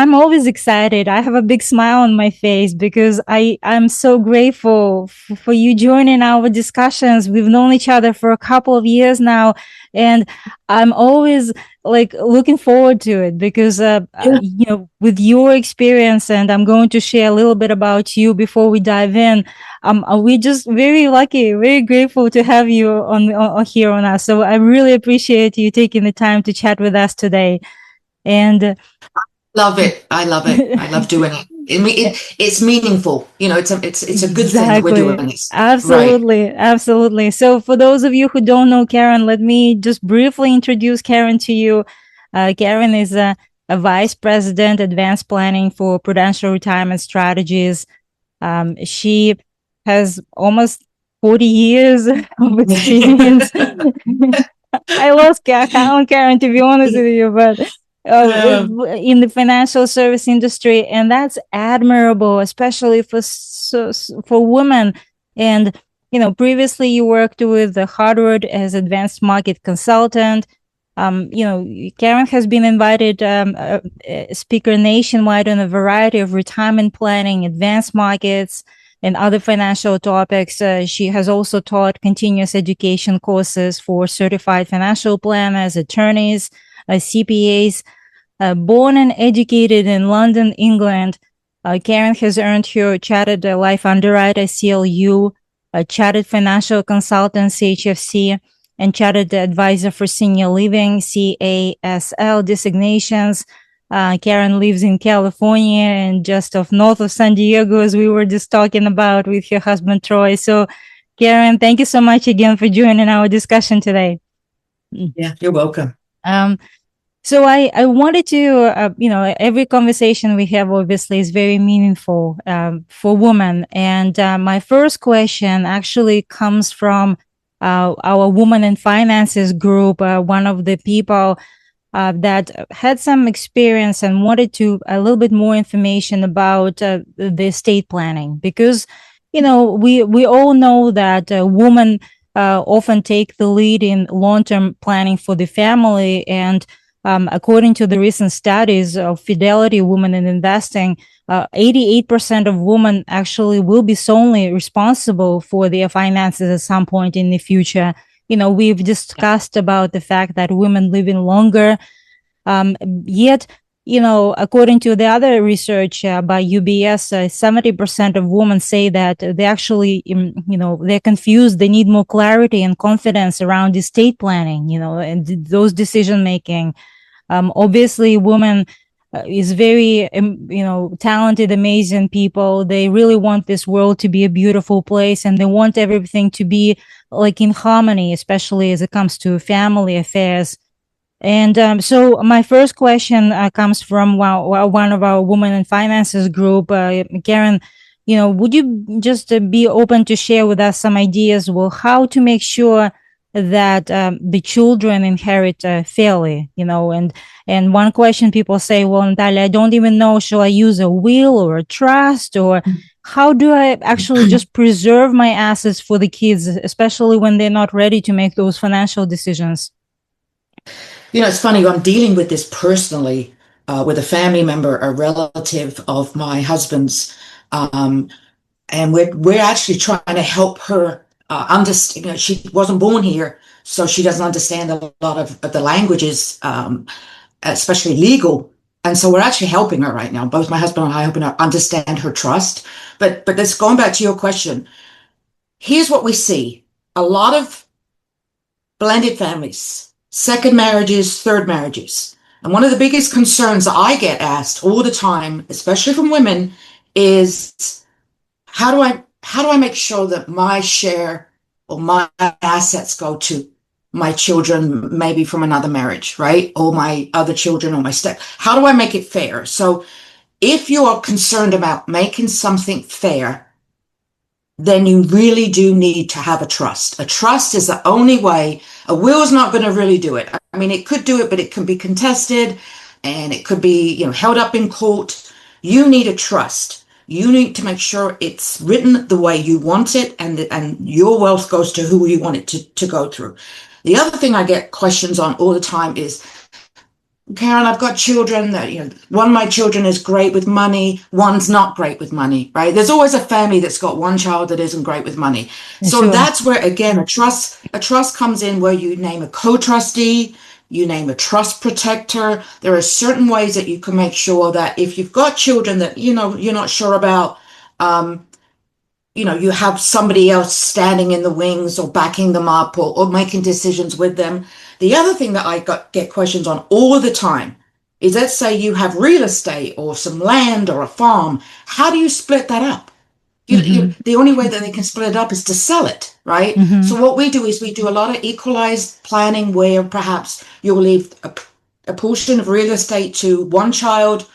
I'm always excited. I have a big smile on my face because I'm so grateful for you joining our discussions. We've known each other for a couple of years now, and I'm always like looking forward to it because, Yeah. with your experience, and I'm going to share a little bit about you before we dive in. We're just very lucky, very grateful to have you on here on us. So I really appreciate you taking the time to chat with us today. And Love it. I love it. I love doing it. It's meaningful. It's a good thing that we're exactly. doing this. Right. Absolutely. Absolutely. So for those of you who don't know Karen, let me just briefly introduce Karen to you. Karen is a vice president, advanced planning for Prudential Retirement Strategies. She has almost 40 years of experience. I lost count, Karen, to be honest with you, but in the financial service industry, and that's admirable, especially for women. And previously you worked with the Harvard as advanced market consultant. Karen has been invited speaker nationwide on a variety of retirement planning, advanced markets, and other financial topics. She has also taught continuous education courses for certified financial planners, attorneys, CPAs. Born and educated in London, England, Karen has earned her Chartered Life Underwriter, CLU, Chartered Financial Consultant, CHFC, and Chartered Advisor for Senior Living, CASL designations. Karen lives in California and just north of San Diego, as we were just talking about with her husband, Troy. So, Karen, thank you so much again for joining our discussion today. Yeah, you're welcome. So I wanted to, every conversation we have obviously is very meaningful for women. And my first question actually comes from our Women in Finances group, one of the people that had some experience and wanted a little bit more information about the estate planning, because we all know that women often take the lead in long-term planning for the family. And according to the recent studies of Fidelity Women in Investing, 88% of women actually will be solely responsible for their finances at some point in the future. We've discussed about the fact that women live in longer, yet, according to the other research by UBS, 70% of women say that they actually, they're confused. They need more clarity and confidence around estate planning, and those decision making. Obviously, women is very, talented, amazing people. They really want this world to be a beautiful place, and they want everything to be like in harmony, especially as it comes to family affairs. And so my first question comes from one of our Women in Finances group. Karen, would you just be open to share with us some ideas, well, how to make sure that the children inherit fairly, and one question people say, well, Natalia, I don't even know, shall I use a will or a trust, or how do I actually just preserve my assets for the kids, especially when they're not ready to make those financial decisions? It's funny, I'm dealing with this personally with a family member, a relative of my husband's, and we're actually trying to help her understand. She wasn't born here, so she doesn't understand a lot of the languages, especially legal. And so we're actually helping her right now. Both my husband and I are helping her understand her trust. But that's going back to your question. Here's what we see: a lot of blended families, second marriages, third marriages. And one of the biggest concerns I get asked all the time, especially from women, is how do I make sure that my share or my assets go to my children, maybe from another marriage, right? Or my other children or my step. How do I make it fair? So if you are concerned about making something fair, then you really do need to have a trust. A trust is the only way. A will is not going to really do it. I mean, it could do it, but it can be contested and it could be, held up in court. You need a trust. You need to make sure it's written the way you want it, and your wealth goes to who you want it to go through. The other thing I get questions on all the time is, Karen, I've got children that, one of my children is great with money, one's not great with money, right? There's always a family that's got one child that isn't great with money. So Sure. that's where, again, a trust comes in where you name a co-trustee, you name a trust protector. There are certain ways that you can make sure that if you've got children that, you're not sure about, um, you have somebody else standing in the wings or backing them up or making decisions with them. The other thing that get questions on all the time is, let's say you have real estate or some land or a farm. How do you split that up? Mm-hmm. The only way that they can split it up is to sell it, right? Mm-hmm. So what we do is we do a lot of equalized planning where perhaps you'll leave a portion of real estate to one child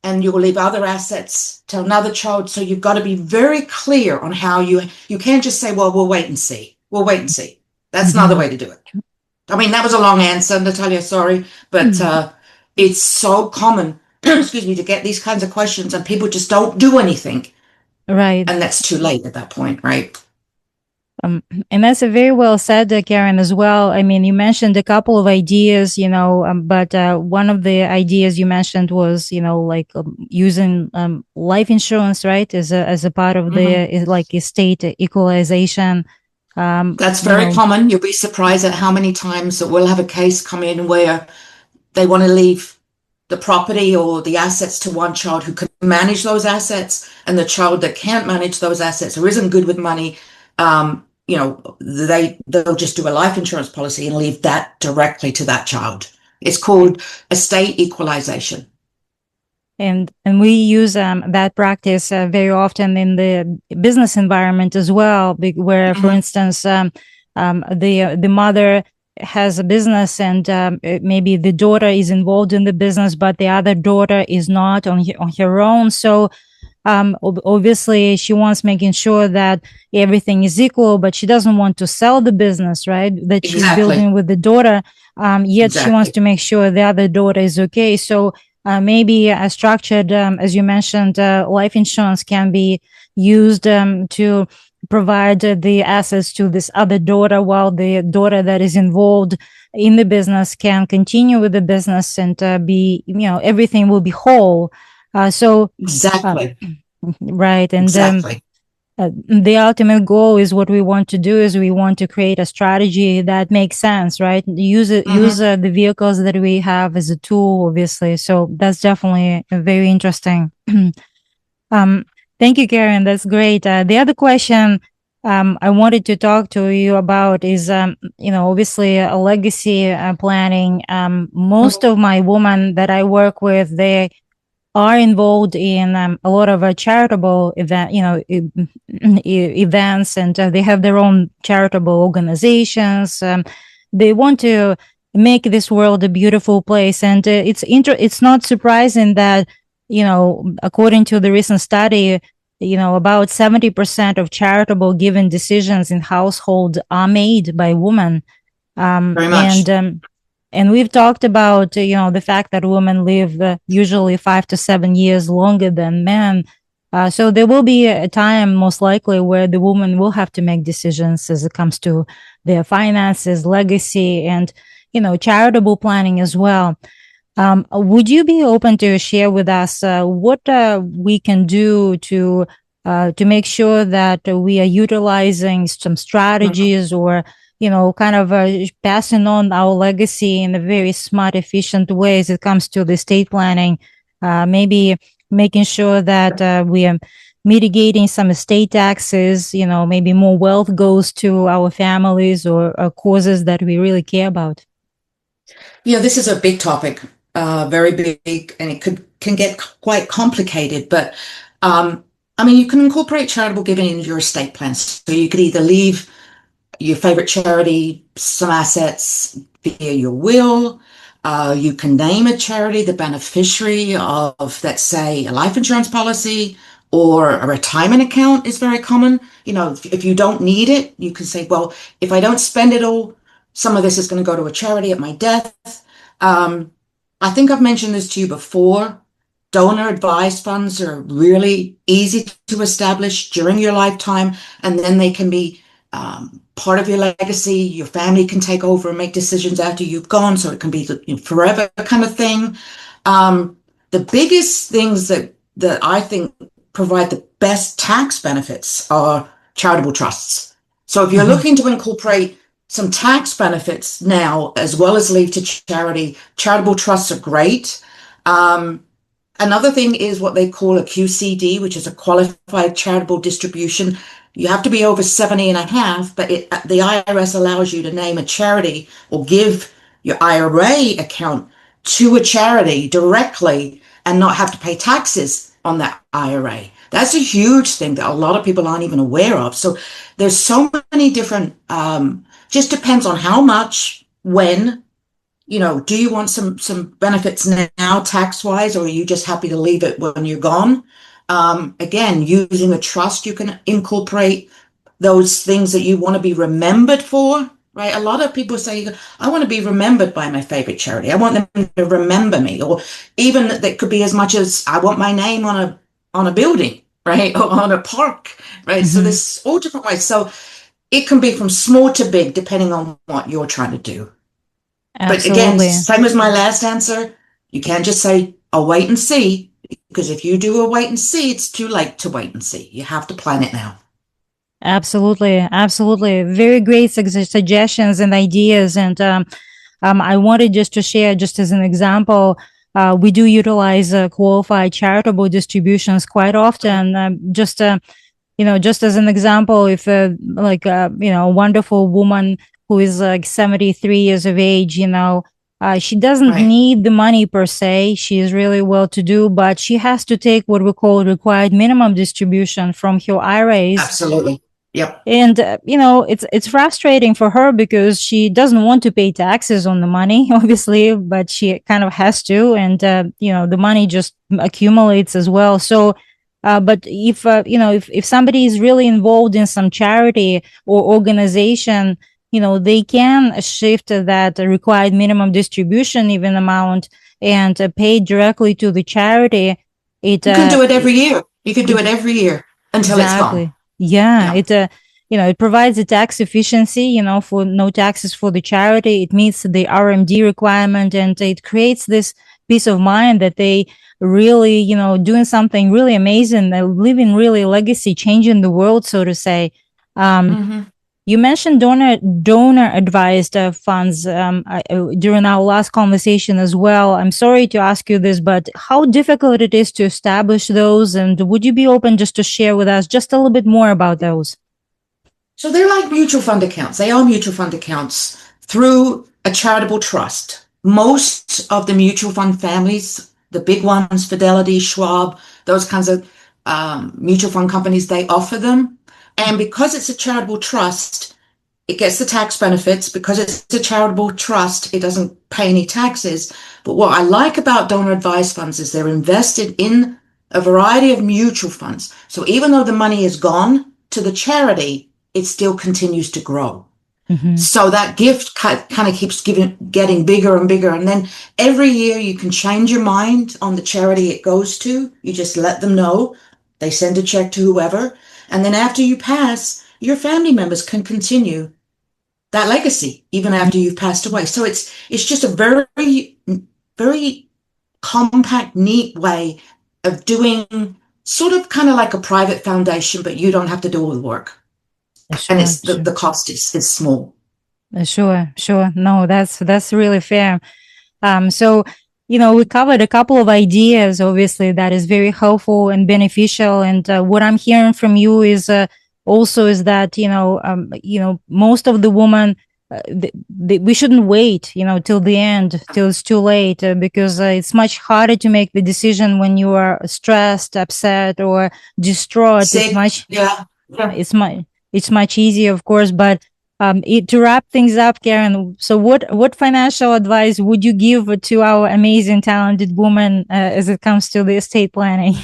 and you will leave other assets to another child. So you've got to be very clear on how you can't just say, well, we'll wait and see. We'll wait and see. That's not the Mm-hmm. way to do it. I mean, that was a long answer, Natalia, sorry, but it's so common, excuse me, to get these kinds of questions and people just don't do anything. Right. And that's too late at that point, right? Um, and that's a very well said, Karen, as well. I mean, you mentioned a couple of ideas, but one of the ideas you mentioned was, like using life insurance, right, as a part of Mm-hmm. like estate equalization. Um, That's you very know, common. You'll be surprised at how many times that we'll have a case come in where they want to leave the property or the assets to one child who can manage those assets, and the child that can't manage those assets or isn't good with money, they'll just do a life insurance policy and leave that directly to that child. It's called estate equalization. and we use that practice very often in the business environment as well, where, for Mm-hmm. instance, the mother has a business and maybe the daughter is involved in the business, but the other daughter is not on her own. So obviously she wants making sure that everything is equal, but she doesn't want to sell the business, right, that she's Exactly. building with the daughter. Yet she wants Exactly. to make sure the other daughter is okay. So maybe a structured, as you mentioned, life insurance can be used to provide the assets to this other daughter, while the daughter that is involved in the business can continue with the business and be, everything will be whole. So uh, Exactly. right. And Exactly. the ultimate goal is what we want to do is we want to create a strategy that makes sense, right? Use Mm-hmm. the vehicles that we have as a tool, obviously. So that's definitely very interesting. um, thank you, Karen. That's great. The other question I wanted to talk to you about is, obviously a legacy planning. Most of my women that I work with, they are involved in a lot of charitable events, and they have their own charitable organizations. They want to make this world a beautiful place, and it's not surprising that, according to the recent study, about 70% of charitable giving decisions in household are made by women. um, Very much. and um, and we've talked about, the fact that women live usually 5 to 7 years longer than men. So there will be a time, most likely, where the woman will have to make decisions as it comes to their finances, legacy, and, charitable planning as well. Would you be open to share with us what we can do to make sure that we are utilizing some Mhm. strategies, or kind of passing on our legacy in a very smart, efficient way as it comes to the estate planning? Maybe making sure that we are mitigating some estate taxes. Maybe more wealth goes to our families or causes that we really care about. Yeah, this is a big topic, very big, and it can get quite complicated. But I mean, you can incorporate charitable giving into your estate plans. So you could either leave your favorite charity some assets via your will. You can name a charity the beneficiary of, let's say, a life insurance policy or a retirement account is very common. If you don't need it, you can say, well, if I don't spend it all, some of this is going to go to a charity at my death. Um, I think I've mentioned this to you before. Donor advised funds are really easy to establish during your lifetime, and then they can be part of your legacy. Your family can take over and make decisions after you've gone, so it can be forever kind of thing. The biggest things that I think provide the best tax benefits are charitable trusts. So if you're Hmm. looking to incorporate some tax benefits now as well as leave to charity, charitable trusts are great. Um, Another thing is what they call a QCD, which is a qualified charitable distribution. You have to be over 70 and a half, but the IRS allows you to name a charity or give your IRA account to a charity directly and not have to pay taxes on that IRA. That's a huge thing that a lot of people aren't even aware of. So there's so many different, just depends on how much, when, do you want some benefits now tax wise, or are you just happy to leave it when you're gone? Again, using a trust, you can incorporate those things that you want to be remembered for, right? A lot of people say, I want to be remembered by my favorite charity. I want them to remember me, or even that could be as much as I want my name on a building, right? Or on a park, right? So Hmm. there's all different ways. So it can be from small to big, depending on what you're trying to do. But again, Absolutely. same as my last answer, you can't just say, I'll wait and see, because if you do a wait and see, it's too late to wait and see. You have to plan it now. Absolutely. Absolutely. Very great suggestions and ideas. And I wanted just to share, just as an example, we do utilize qualified charitable distributions quite often. Just as an example, if a wonderful woman who is like 73 years of age, she doesn't Right. need the money per se. She is really well to do, but she has to take what we call required minimum distribution from her IRAs. Absolutely. Yep. And it's frustrating for her because she doesn't want to pay taxes on the money, obviously, but she kind of has to, and the money just accumulates as well. So, but if somebody is really involved in some charity or organization, they can shift that required minimum distribution even amount and pay directly to the charity. It You can uh, do it every year. You can do it it every year until it's gone. Exactly. Yeah, Yeah. it provides a tax efficiency, for no taxes for the charity. It meets the RMD requirement, and it creates this peace of mind that they really, doing something really amazing, living really legacy, changing the world, so to say. Um, Hmm. you mentioned donor advised funds during our last conversation as well. I'm sorry to ask you this, but how difficult it is to establish those, and would you be open just to share with us just a little bit more about those? So they're like mutual fund accounts. They are mutual fund accounts through a charitable trust. Most of the mutual fund families, the big ones, Fidelity, Schwab, those kinds of mutual fund companies, they offer them. And because it's a charitable trust, it gets the tax benefits. Because it's a charitable trust, it doesn't pay any taxes. But what I like about donor advised funds is they're invested in a variety of mutual funds. So even though the money is gone to the charity, it still continues to grow. Hmm. So that gift kind of keeps getting bigger and bigger. And then every year you can change your mind on the charity it goes to. You just let them know. They send a check to whoever. And then after you pass, your family members can continue that legacy even after you've passed away. So it's just a very, very compact, neat way of doing sort of kind of like a private foundation, but you don't have to do all the work. And Sure, it's the, sure. the cost is small. Sure, sure. No, that's really fair. So, we covered a couple of ideas, obviously, that is very helpful and beneficial. And what I'm hearing from you is also is that, most of the women, we shouldn't wait, till the end, till it's too late, because it's much harder to make the decision when you are stressed, upset, or distraught. Sick. Yeah. Yeah. It's much it's much easier, of course, but to wrap things up, Karen, so what financial advice would you give to our amazing, talented woman as it comes to the estate planning?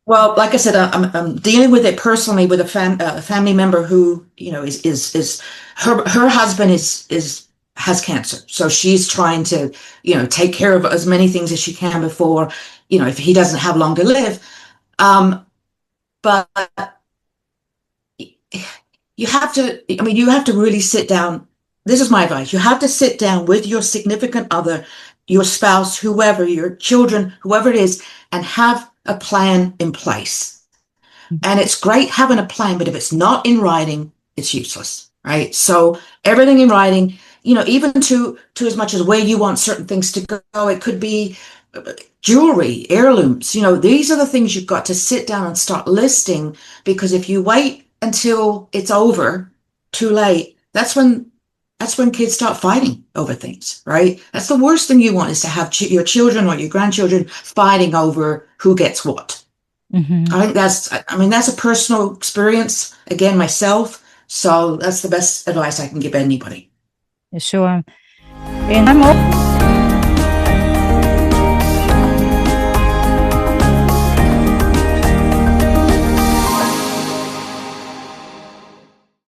Well, like I said, I'm dealing with it personally with a family member who, is her husband is has cancer. So she's trying to, take care of as many things as she can before, if he doesn't have long to live. But you have to, I mean, you have to really sit down. This is my advice. You have to sit down with your significant other, your spouse, whoever, your children, whoever it is, and have a plan in place. And it's great having a plan, but if it's not in writing, it's useless, right? So everything in writing, even to as much as where you want certain things to go, it could be jewelry, heirlooms. These are the things you've got to sit down and start listing, because if you wait until it's over, too late, that's when kids start fighting over things, right? That's the worst thing you want, is to have your children or your grandchildren fighting over who gets what. Mm-hmm. I mean, that's a personal experience, again, myself. So that's the best advice I can give anybody. Sure. And I'm